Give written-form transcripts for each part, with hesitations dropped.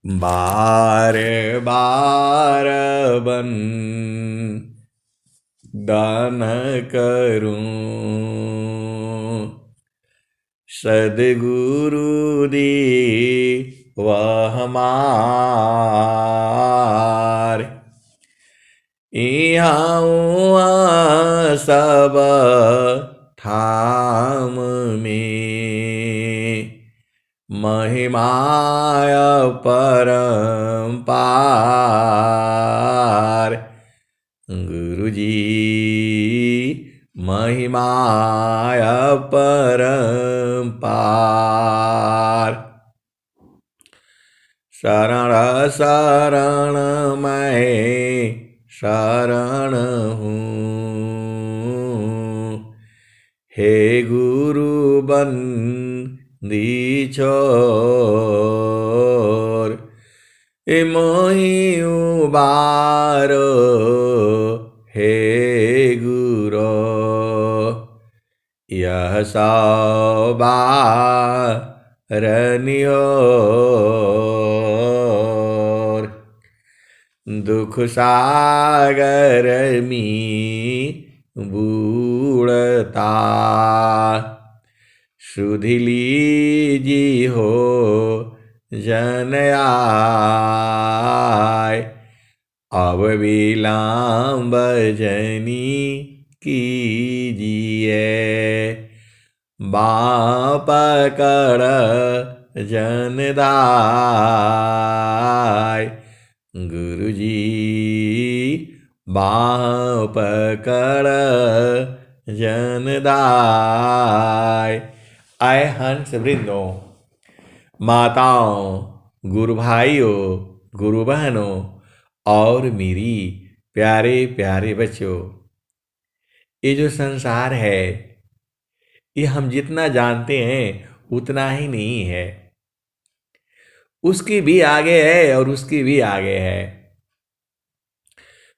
बार बार बन दान करूं, सद्गुरु दी वह हमार। यहाँ सब ठाम में महिमाय परम्पार। गुरुजी महिमाय परम्पार। शरण शरण मैं शरण हूँ, हे गुरु बंदी छोर। मोहि उबारो हे गुरो, यह सौ बार निहोर। दुख सागर में बूढ़ता, सुधि लीजी हो जन आय। अब विलंब जनी कीजिए, बाँ पकड़ जन दाय। गुरुजी बाँ पकड़ जन दाय। आए हंस वृंदों, माताओं, गुरु भाइयों, गुरु बहनों और मेरी प्यारे प्यारे बच्चों, ये जो संसार है ये हम जितना जानते हैं उतना ही नहीं है। उसकी भी आगे है और उसकी भी आगे है।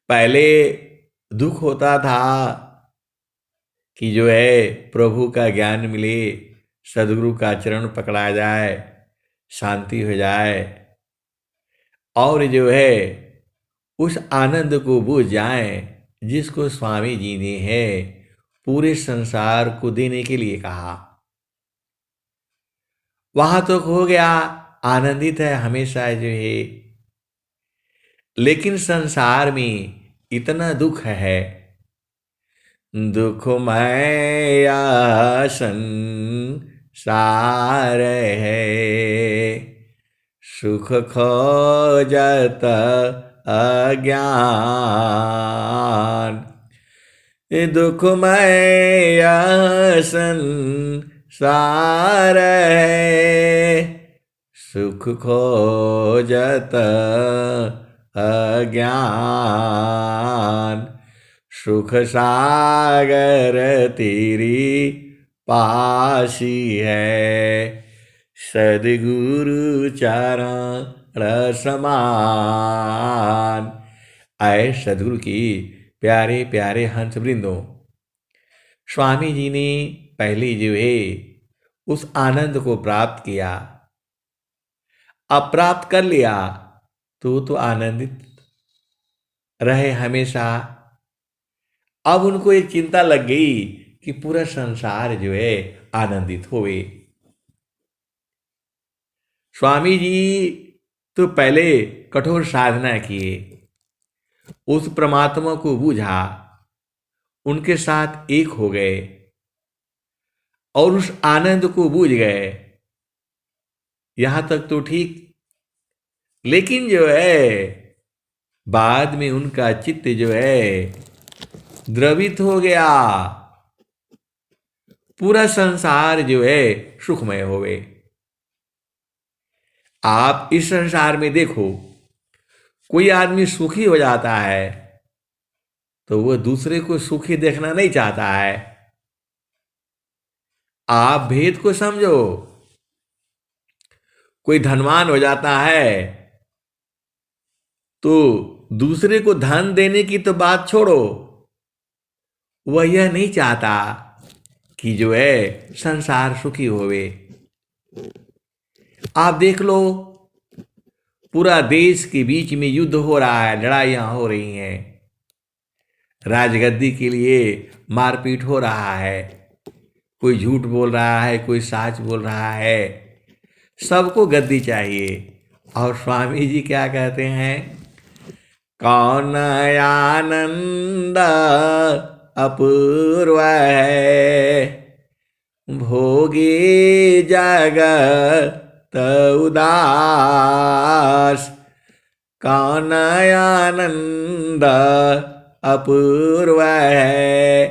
पहले दुख होता था कि जो है प्रभु का ज्ञान मिले, सदगुरु का चरण पकड़ा जाए, शांति हो जाए और जो है उस आनंद को बूझ जाए जिसको स्वामी जी ने है पूरे संसार को देने के लिए कहा। वहां तो हो गया, आनंदित है हमेशा जो है। लेकिन संसार में इतना दुख है, दुखमय संसार है, सुख खोजत अज्ञान। दुखमय संसार है, सुख खोजत अज्ञान। सुख सागर तेरी पासी है, सद्गुरु चरण समान। आए सद्गुरु की प्यारे प्यारे हंस वृंदों, स्वामी जी ने पहले जो है उस आनंद को प्राप्त किया, अब प्राप्त कर लिया तो आनंदित रहे हमेशा। अब उनको एक चिंता लग गई कि पूरा संसार जो है आनंदित होवे। स्वामी जी तो पहले कठोर साधना किए, उस परमात्मा को बूझा, उनके साथ एक हो गए और उस आनंद को बूझ गए। यहां तक तो ठीक, लेकिन जो है बाद में उनका चित्त जो है द्रवित हो गया, पूरा संसार जो है सुखमय हो गए। आप इस संसार में देखो, कोई आदमी सुखी हो जाता है तो वह दूसरे को सुखी देखना नहीं चाहता है। आप भेद को समझो, कोई धनवान हो जाता है तो दूसरे को धन देने की तो बात छोड़ो, वह यह नहीं चाहता कि जो है संसार सुखी होवे। आप देख लो, पूरा देश के बीच में युद्ध हो रहा है, लड़ाइयाँ हो रही हैं, राजगद्दी के लिए मारपीट हो रहा है, कोई झूठ बोल रहा है, कोई सच बोल रहा है, सबको गद्दी चाहिए। और स्वामी जी क्या कहते हैं, कौन आनंद अपूर्व है, भोगी जगत उदास, कौन आनंद अपूर्व है,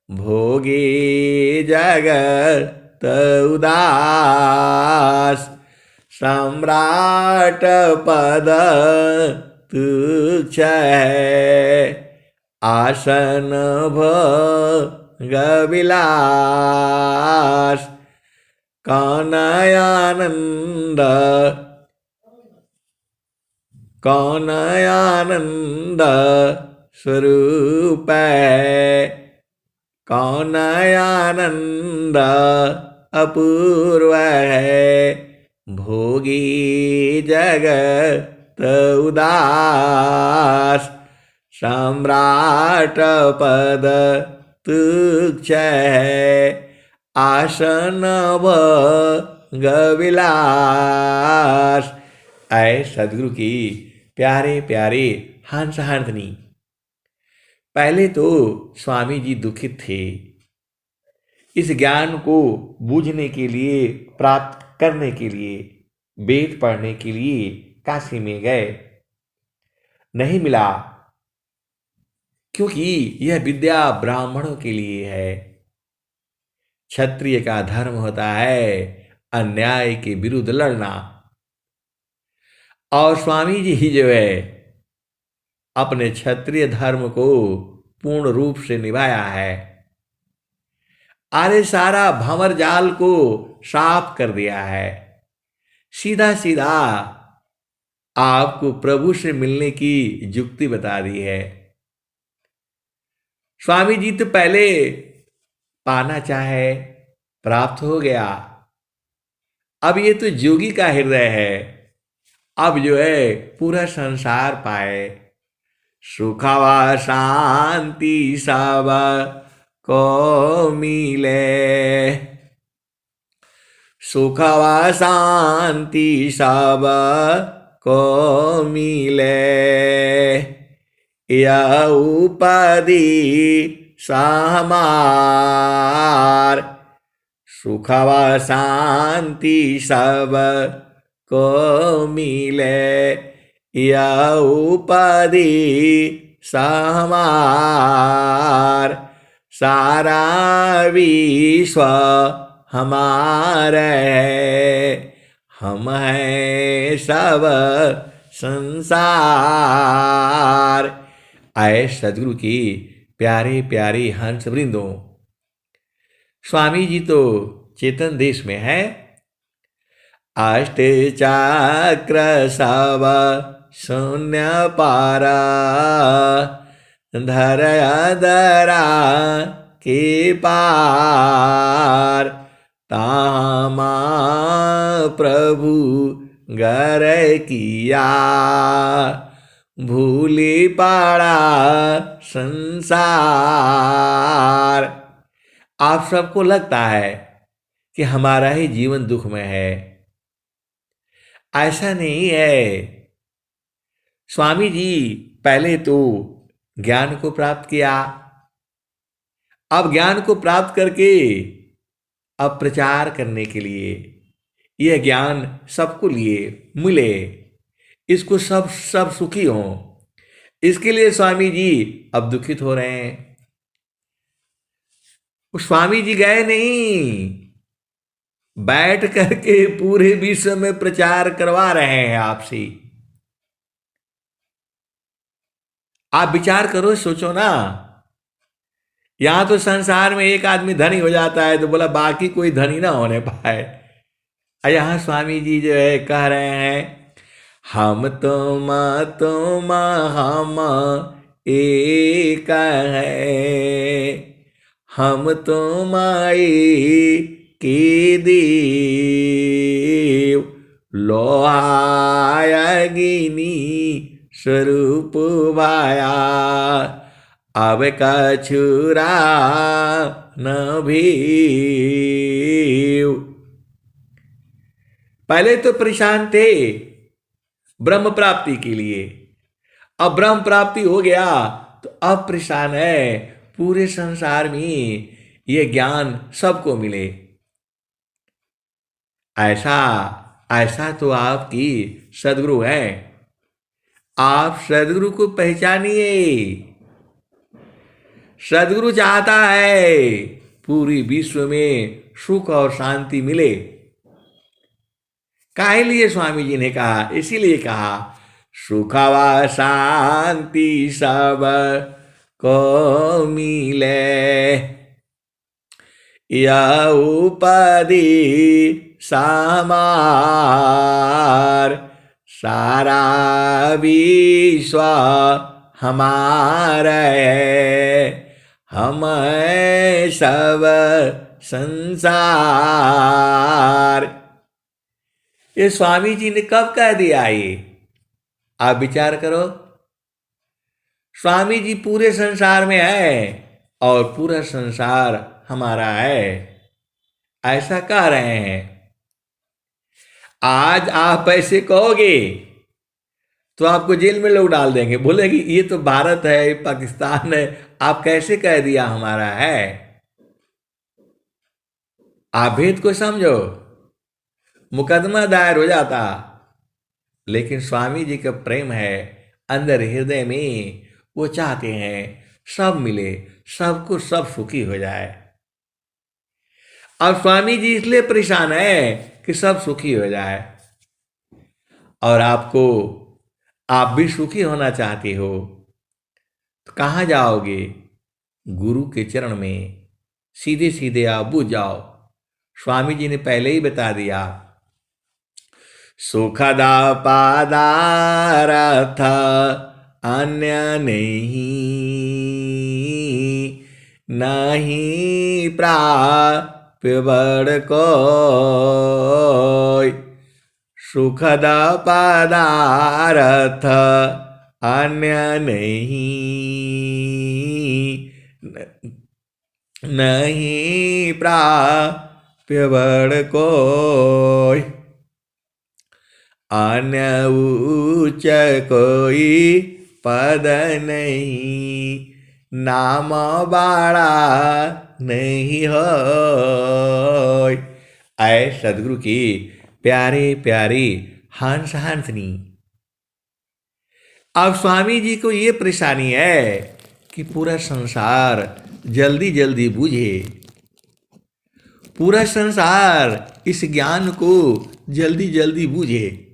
भोगी जगत उदास, सम्राट पद तुच्छ है, आसन भोग विलास, कौन आनंद, कौन आनंद स्वरूप है, कौन आनंद अपूर्व है, भोगी जगत उदास, सम्राट पद तुच्छ है, आसन भोग विलास। ऐ सदगुरु की प्यारे प्यारे हंस हंसनी, पहले तो स्वामी जी दुखित थे, इस ज्ञान को बूझने के लिए, प्राप्त करने के लिए, वेद पढ़ने के लिए काशी में गए, नहीं मिला, क्योंकि यह विद्या ब्राह्मणों के लिए है। क्षत्रिय का धर्म होता है अन्याय के विरुद्ध लड़ना, और स्वामी जी जो है अपने क्षत्रिय धर्म को पूर्ण रूप से निभाया है, अरे सारा भंवर जाल को साफ कर दिया है, सीधा सीधा आपको प्रभु से मिलने की युक्ति बता दी है। स्वामी जी तो पहले पाना चाहे प्राप्त हो गया, अब ये तो जोगी का हृदय है, अब जो है पूरा संसार पाए, सुखवा शांति सब को मिले, सुखवा शांति सब को मिले, यह उपाधि समार, सुखवा शांति सब को मिले, यह उपाधि समार, सारा विश्व हमारे है, हम हैं सब संसार। आए सदगुरु की प्यारे प्यारे हंस वृंदों, स्वामी जी तो चेतन देश में है, अष्ट चक्र सब शून्य पारा, धरा धरा के पार, तामा प्रभु गर किया, भूली पड़ा संसार। आप सबको लगता है कि हमारा ही जीवन दुख में है, ऐसा नहीं है। स्वामी जी पहले तो ज्ञान को प्राप्त किया, अब ज्ञान को प्राप्त करके अब प्रचार करने के लिए यह ज्ञान सबको लिए मिले, इसको सब सुखी हों, इसके लिए स्वामी जी अब दुखित हो रहे हैं। स्वामी जी गए नहीं, बैठ करके पूरे विश्व में प्रचार करवा रहे हैं आपसे। आप विचार करो, सोचो ना, यहां तो संसार में एक आदमी धनी हो जाता है तो बोला बाकी कोई धनी ना होने पाए, यहां स्वामी जी जो है कह रहे हैं, हम तुम हम एक है, हम तुम के देव, लोहायगिनी स्वरूप भाया, अब कछुरा न भीव। पहले तो परेशान थे ब्रह्म प्राप्ति के लिए, अब ब्रह्म प्राप्ति हो गया तो अब परेशान है पूरे संसार में ये ज्ञान सबको मिले। ऐसा ऐसा तो आपकी सदगुरु है। आप सदगुरु को पहचानिए। सदगुरु चाहता है पूरी विश्व में सुख और शांति मिले। काहे लिए स्वामी जी ने कहा? इसीलिए कहा सुख व शांति सब को मिले, यह उपाधि समार, सारा विश्व हमारा है, हम सब संसार। ये स्वामी जी ने कब कह दिया? ये आप विचार करो। स्वामी जी पूरे संसार में है और पूरा संसार हमारा है, ऐसा कह रहे हैं। आज आप ऐसे कहोगे तो आपको जेल में लोग डाल देंगे, बोलेंगे ये तो भारत है, ये पाकिस्तान है, आप कैसे कह दिया हमारा है? आप भेद को समझो, मुकदमा दायर हो जाता। लेकिन स्वामी जी का प्रेम है अंदर हृदय में, वो चाहते हैं सब मिले, सबको सब सुखी हो जाए। अब स्वामी जी इसलिए परेशान है कि सब सुखी हो जाए, और आपको, आप भी सुखी होना चाहते हो तो कहाँ जाओगे? गुरु के चरण में सीधे सीधे आप बुझ जाओ। स्वामी जी ने पहले ही बता दिया, सुखदा पदार्थ अन्य नहीं प्राप्य बड़ कोई, सुखद पदार्थ अन्य नहीं प्राप्य बड़ कोई, अन्य उच्च कोई पद नहीं, नाम बाड़ा नहीं हो। आए सदगुरु की प्यारे प्यारी हंस हंसनी। अब स्वामी जी को ये परेशानी है कि पूरा संसार जल्दी जल्दी बूझे, पूरा संसार इस ज्ञान को जल्दी जल्दी बूझे।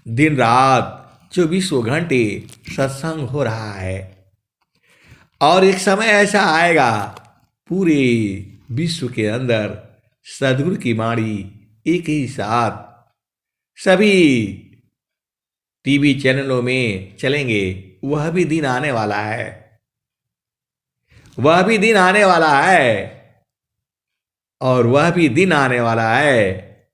दिन रात 24 घंटे सत्संग हो रहा है, और एक समय ऐसा आएगा पूरे विश्व के अंदर सदगुरु की वाणी एक ही साथ सभी टीवी चैनलों में चलेंगे। वह भी दिन आने वाला है, वह भी दिन आने वाला है, और वह भी दिन आने वाला है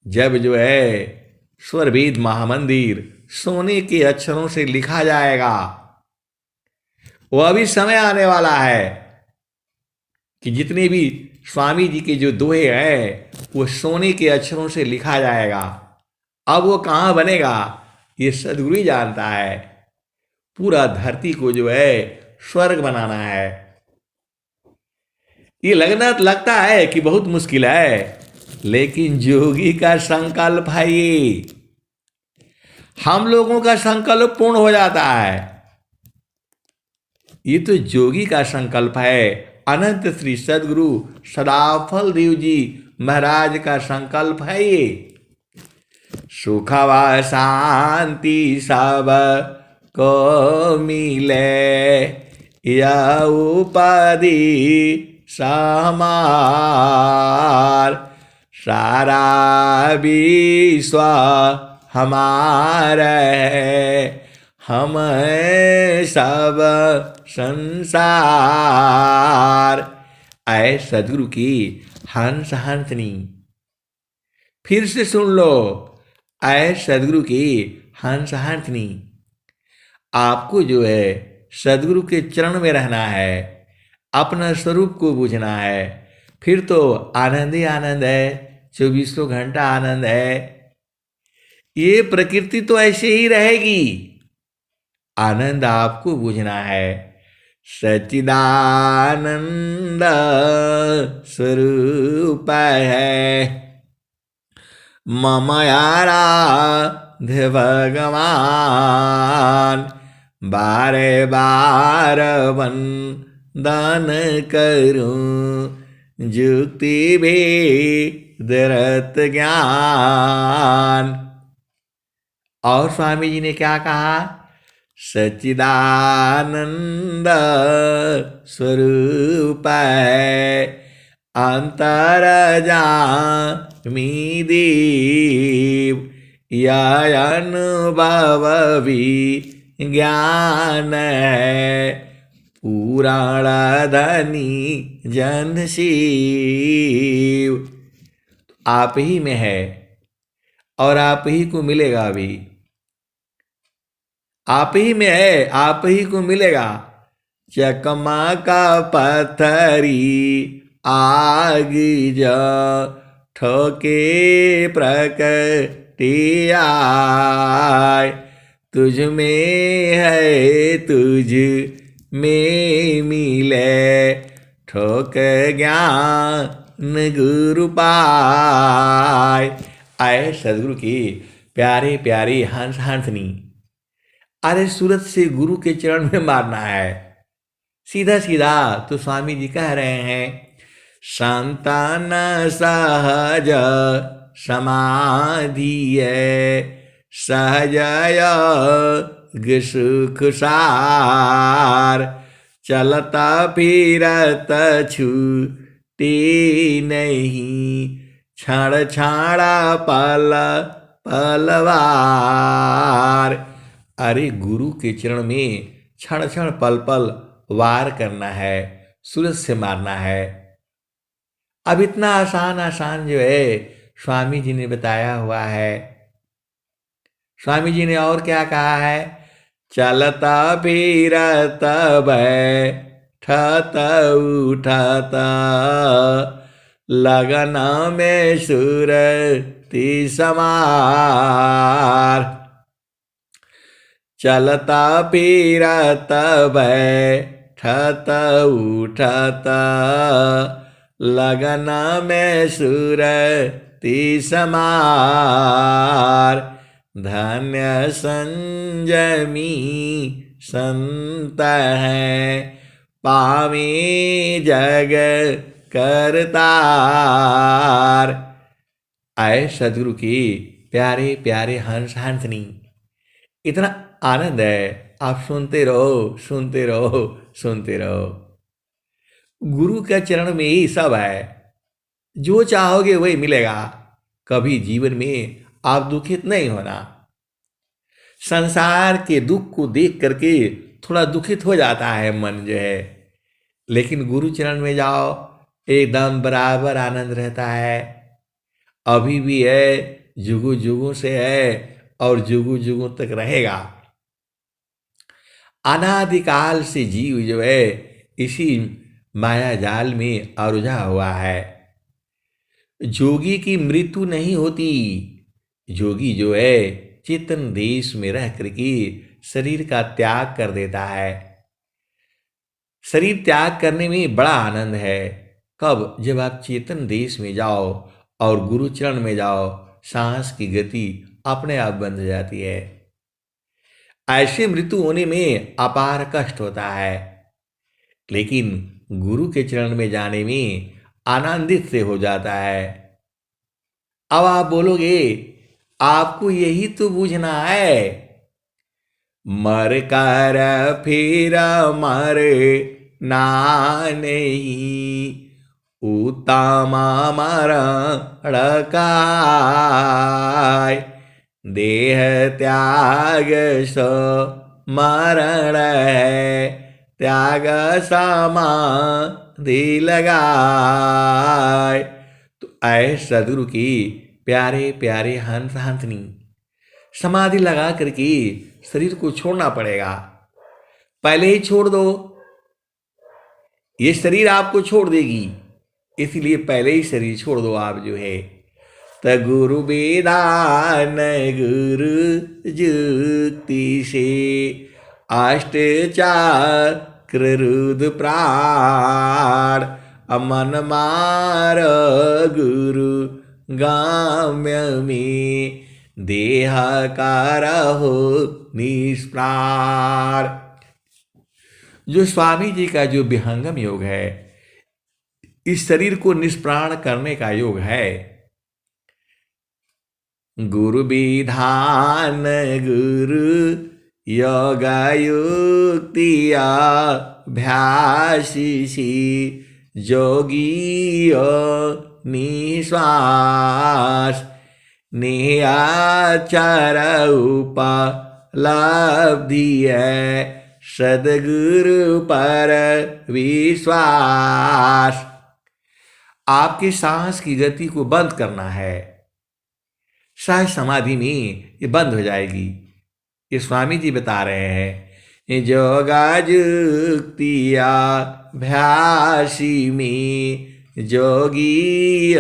जब जो है स्वरवेद महामंदिर सोने के अक्षरों से लिखा जाएगा। वह भी समय आने वाला है कि जितने भी स्वामी जी के जो दोहे हैं वो सोने के अक्षरों से लिखा जाएगा। अब वो कहाँ बनेगा ये सदगुरु ही जानता है। पूरा धरती को जो है स्वर्ग बनाना है। ये लगता है कि बहुत मुश्किल है, लेकिन जोगी का संकल्प है ये। हम लोगों का संकल्प पूर्ण हो जाता है, ये तो जोगी का संकल्प है। अनंत श्री सदगुरु सदाफल देव जी महाराज का संकल्प है ये। सुख व शांति सब को मिले, यह उपाधि समार, सारा विश्व हमारा है, हम सब संसार। आए सदगुरु की हंस हंसनी। फिर से सुन लो, आए सदगुरु की हंस हंसनी, आपको जो है सदगुरु के चरण में रहना है, अपना स्वरूप को बूझना है, फिर तो आनंद ही आनंद है, 24 घंटा आनंद है। ये प्रकृति तो ऐसे ही रहेगी, आनंद आपको बूझना है। सच्चिदानंद स्वरूप है मम आराध्य भगवान, बारे बार वंदन करूं जुक्ति भेदरत ज्ञान। और स्वामी जी ने क्या कहा? सच्चिदानंद स्वरूप है अंतरजामी दीप, यह अनुभव विज्ञान है पुराण धनी जन शिव। आप ही में है और आप ही को मिलेगा, अभी आप ही में है, आप ही को मिलेगा। चकमा का पत्थरी आग जा ठोके प्रकटी आए, तुझ में है तुझ में मिले ठोक ज्ञान गुरु पाए। आए सदगुरु की प्यारे प्यारे हंस हंसनी, अरे सूरत से गुरु के चरण में मारना है, सीधा सीधा। तो स्वामी जी कह रहे हैं, संतान सहज समाधि सहज सुख सार, चलता फिरत छूटी नहीं क्षण छाड़ा पल पलवार। अरे गुरु के चरण में क्षण क्षण पल पल वार करना है, सूरज से मारना है। अब इतना आसान आसान जो है स्वामी जी ने बताया हुआ है। स्वामी जी ने और क्या कहा है? चलता फिरत बैठत उठत लगन में सुरति समार, चलता फिरत बैठत उठत लगन में सुरति समार, धन्य संजमी संत है पावे जग करतार। आए सदगुरु की प्यारे प्यारे हंस हंसनी, इतना आनंद है, आप सुनते रहो सुनते रहो सुनते रहो। गुरु के चरण में ही सब है, जो चाहोगे वही मिलेगा। कभी जीवन में आप दुखित नहीं होना। संसार के दुख को देख करके थोड़ा दुखित हो जाता है मन जो है, लेकिन गुरु चरण में जाओ एकदम बराबर आनंद रहता है। अभी भी है, जुगु जुगु से है और जुगु जुगु तक रहेगा। अनादिकाल से जीव जो है इसी माया जाल में अरुझा हुआ है। जोगी की मृत्यु नहीं होती। जोगी जो है चेतन देश में रह करके शरीर का त्याग कर देता है। शरीर त्याग करने में बड़ा आनंद है। कब? जब आप चेतन देश में जाओ और गुरु चरण में जाओ, सांस की गति अपने आप बंद हो जाती है। ऐसे मृत्यु होने में अपार कष्ट होता है, लेकिन गुरु के चरण में जाने में आनंदित से हो जाता है। अब आप बोलोगे, आपको यही तो बूझना है, मर कर फिर मरे ना नहीं, उत्तम मरण काय, देह त्याग सो मरण है, त्याग समाधि लगाए। तो ऐ सदगुरु की प्यारे प्यारे हंस हंसनी, समाधि लगा करके शरीर को छोड़ना पड़ेगा। पहले ही छोड़ दो, ये शरीर आपको छोड़ देगी, इसलिए पहले ही शरीर छोड़ दो आप जो है। त गुरु वेदान गुरु जुक्ति से अष्ट चक्र रुद्र प्राण अमन मार गुरु गाम्य में देह करहो निष्प्राण। जो स्वामी जी का जो विहंगम योग है, इस शरीर को निष्प्राण करने का योग है। गुरु विधान गुरु योग युक्ति अभ्यासी जोगी निश्वास नियाचार उपलब्धि है सदगुरु पर विश्वास। आपके सांस की गति को बंद करना है, सहज समाधि में ये बंद हो जाएगी। ये स्वामी जी बता रहे हैं। जोगा जुक्ति अभ्यासी में जोगी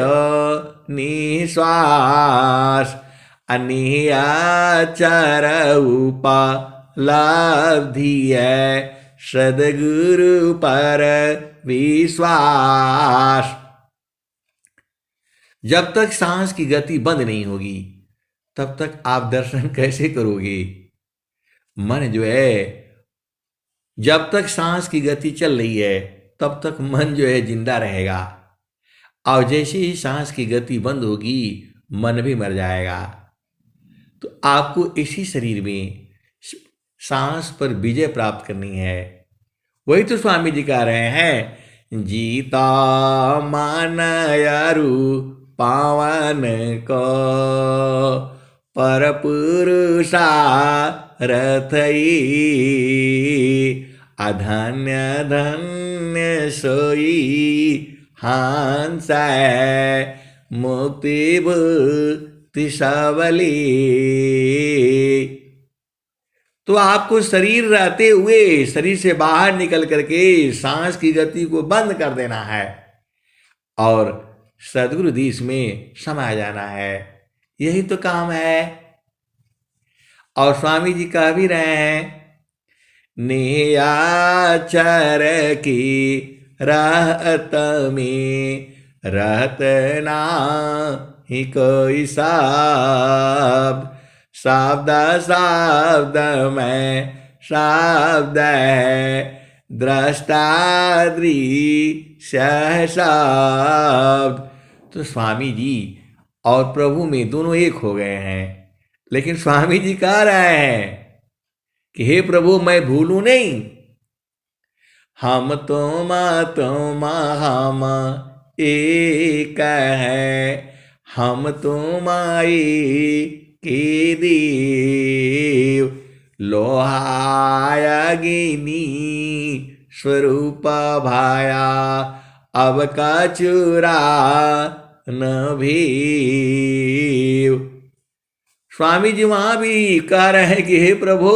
निश्वास अनियाचार उपलब्धि है सदगुरु पर विश्वास। जब तक सांस की गति बंद नहीं होगी तब तक आप दर्शन कैसे करोगे? मन जो है, जब तक सांस की गति चल रही है तब तक मन जो है जिंदा रहेगा, और जैसे ही सांस की गति बंद होगी मन भी मर जाएगा। तो आपको इसी शरीर में सांस पर विजय प्राप्त करनी है। वही तो स्वामी जी कह रहे हैं, जीता मानयारु पावन को पर पुरुषा रथई अधन्य धन्य सोई हंस मुक्ति भुक्ति सबली। तो आपको शरीर रहते हुए शरीर से बाहर निकल करके सांस की गति को बंद कर देना है और सदगुरु देश में समा जाना है। यही तो काम है। और स्वामी जी कह भी रहे हैं, नियाचर की रहत में रहत ना ही कोई शब्द, शब्द शब्द में शब्द है दृष्टा दृश्य शब्द। तो स्वामी जी और प्रभु में दोनों एक हो गए हैं। लेकिन स्वामी जी कह रहे हैं कि हे प्रभु, मैं भूलूं नहीं, हम तुम हम एक है, हम तुम्हारी के देव लोहायगिनी स्वरूप भाया अब का चुरा न भीव। स्वामी जी वहां भी कह रहे हैं कि हे प्रभु,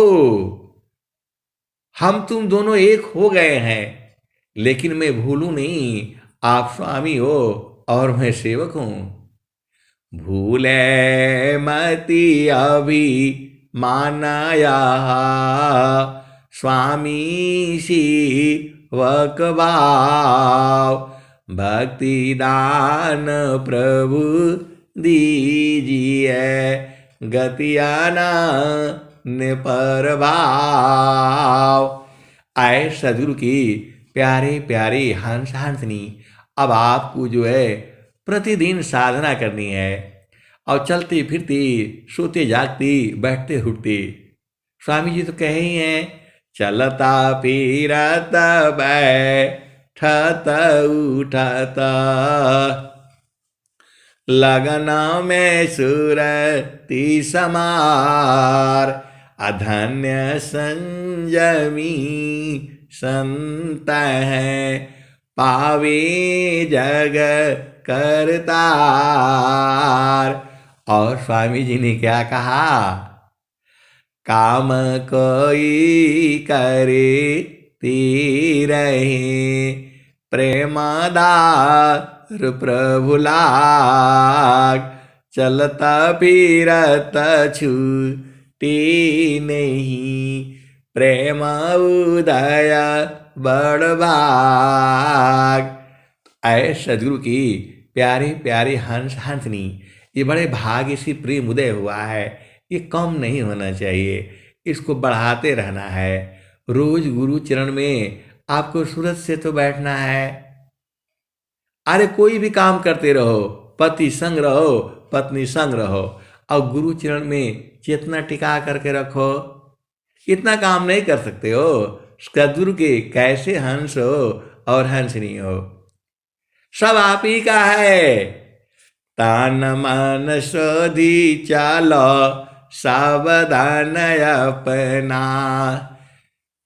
हम तुम दोनों एक हो गए हैं, लेकिन मैं भूलूं नहीं, आप स्वामी हो और मैं सेवक हूं। भूले मति अभी मानाया स्वामी शिवक भाव, भक्ति दान प्रभु दीजिए गतियाना पर भाव। आए सदगुरु की प्यारे प्यारे हंस हंसनी, अब आपको जो है प्रतिदिन साधना करनी है और चलते फिरते सोते जागते बैठते उठते। स्वामी जी तो कहे ही हैं, चलता फिरता बैठता उठता लगना में सुरती समार, अधन्य संयमी संत है पावे जग करतार। और स्वामी जी ने क्या कहा, काम कोई करे ती रहे, प्रेमदार प्रभु लाग, चलता फिरत छूटी नहीं, प्रेम उदय बड़ भाग। ऐ सदगुरु की प्यारे प्यारे हंस हंसनी, ये बड़े भाग्य से प्रेम उदय हुआ है, ये कम नहीं होना चाहिए, इसको बढ़ाते रहना है। रोज गुरु चरण में आपको सूरत से तो बैठना है। अरे कोई भी काम करते रहो, पति संग रहो, पत्नी संग रहो, और गुरु चरण में चेतना टिका करके रखो। इतना काम नहीं कर सकते हो, सदगुरु के कैसे हंस हो और हंसनी हो, सब आप ही का है। तान मन शोधी चालो, सावधान अपना,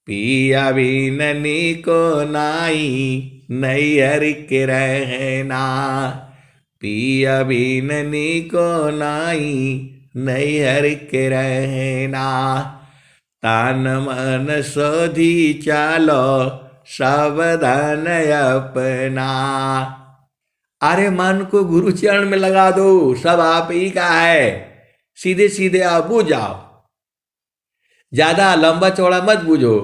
पिया बिननी को नाई, नैहर के रहना, पिया बिननी को नाई, नैहर के रहना, तान मन शोधी चालो, सावधान अपना। अरे मन को गुरु चरण में लगा दो, सब आप ही का है, सीधे सीधे आप बुझ जाओ, ज्यादा लंबा चौड़ा मत बूझो,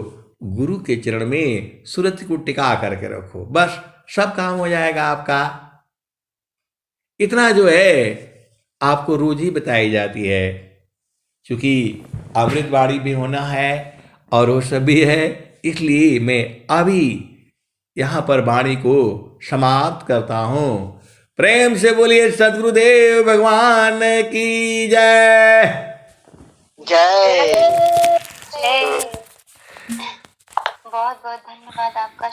गुरु के चरण में सूरत को टिका करके रखो, बस सब काम हो जाएगा आपका। इतना जो है आपको रोज ही बताई जाती है, क्योंकि अमृतवाणी भी होना है और वो सब भी है, इसलिए मैं अभी यहाँ पर वाणी को समाप्त करता हूँ। प्रेम से बोलिए सद्गुरुदेव भगवान की जय। जय। बहुत बहुत धन्यवाद आपका।